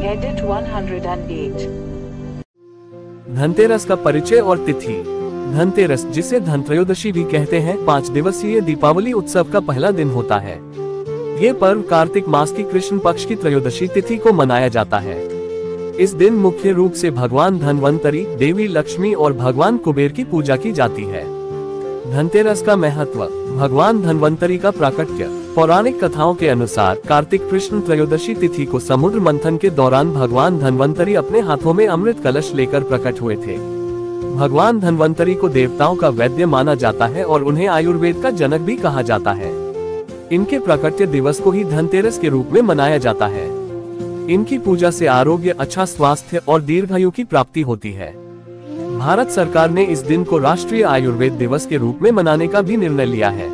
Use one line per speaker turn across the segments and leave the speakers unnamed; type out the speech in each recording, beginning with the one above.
Edit 108।
Dhanteras का परिचय और तिथि। धनतेरस, जिसे धनत्रयोदशी भी कहते हैं, 5 दिवसीय दीपावली उत्सव का पहला दिन होता है। ये पर्व कार्तिक मास की कृष्ण पक्ष की त्रयोदशी तिथि को मनाया जाता है। इस दिन मुख्य रूप से भगवान धन्वंतरी, देवी लक्ष्मी और भगवान कुबेर की पूजा की जाती है। धनतेरस का महत्व। भगवान धन्वंतरी का प्राकट्य। पौराणिक कथाओं के अनुसार कार्तिक कृष्ण त्रयोदशी तिथि को समुद्र मंथन के दौरान भगवान धन्वंतरी अपने हाथों में अमृत कलश लेकर प्रकट हुए थे। भगवान धन्वंतरी को देवताओं का वैद्य माना जाता है और उन्हें आयुर्वेद का जनक भी कहा जाता है। इनके प्राकट्य दिवस को ही धनतेरस के रूप में मनाया जाता है। इनकी पूजा से आरोग्य, अच्छा स्वास्थ्य और दीर्घायु की प्राप्ति होती है। भारत सरकार ने इस दिन को राष्ट्रीय आयुर्वेद दिवस के रूप में मनाने का भी निर्णय लिया है।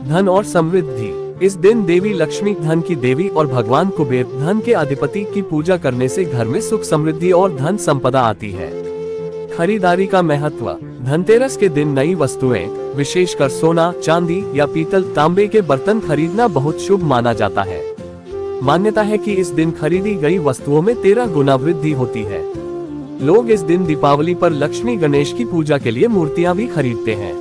धन और समृद्धि। इस दिन देवी लक्ष्मी, धन की देवी, और भगवान कुबेर, धन के अधिपति, की पूजा करने से घर में सुख समृद्धि और धन संपदा आती है। खरीदारी का महत्व। धनतेरस के दिन नई वस्तुएं, विशेषकर सोना, चांदी या पीतल, तांबे के बर्तन खरीदना बहुत शुभ माना जाता है। मान्यता है कि इस दिन खरीदी गई वस्तुओं में 13 गुना वृद्धि होती है। लोग इस दिन दीपावली पर लक्ष्मी गणेश की पूजा के लिए मूर्तियां भी खरीदते हैं।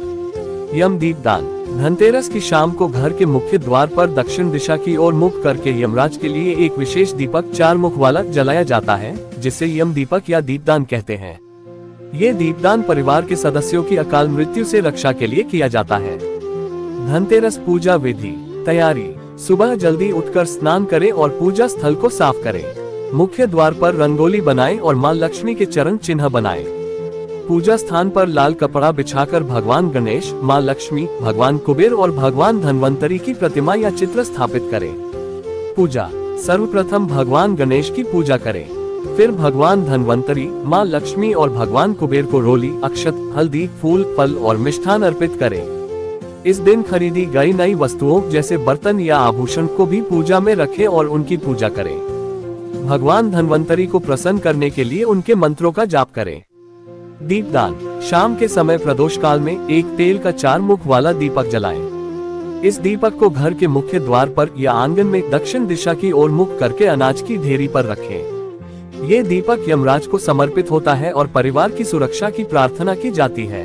यम दीपदान। धनतेरस की शाम को घर के मुख्य द्वार पर दक्षिण दिशा की ओर मुख करके यमराज के लिए एक विशेष दीपक 4 मुख वाला जलाया जाता है, जिसे यम दीपक या दीपदान कहते हैं। ये दीपदान परिवार के सदस्यों की अकाल मृत्यु से रक्षा के लिए किया जाता है। धनतेरस पूजा विधि। तैयारी। सुबह जल्दी उठकर स्नान करें और पूजा स्थल को साफ करें। मुख्य द्वार पर रंगोली बनाएं और मां लक्ष्मी के चरण चिन्ह बनाएं। पूजा स्थान पर लाल कपड़ा बिछाकर भगवान गणेश, मां लक्ष्मी, भगवान कुबेर और भगवान धन्वंतरी की प्रतिमा या चित्र स्थापित करें। पूजा। सर्वप्रथम भगवान गणेश की पूजा करें, फिर भगवान धन्वंतरी, मां लक्ष्मी और भगवान कुबेर को रोली, अक्षत, हल्दी, फूल, फल और मिष्ठान अर्पित करें। इस दिन खरीदी गई नई वस्तुओं जैसे बर्तन या आभूषण को भी पूजा में रखें और उनकी पूजा करें। भगवान धन्वंतरी को प्रसन्न करने के लिए उनके मंत्रों का जाप करें। दीपदान। शाम के समय प्रदोष काल में एक तेल का 4 मुख वाला दीपक जलाएं। इस दीपक को घर के मुख्य द्वार पर या आंगन में दक्षिण दिशा की ओर मुख करके अनाज की ढेरी पर रखें। ये दीपक यमराज को समर्पित होता है और परिवार की सुरक्षा की प्रार्थना की जाती है।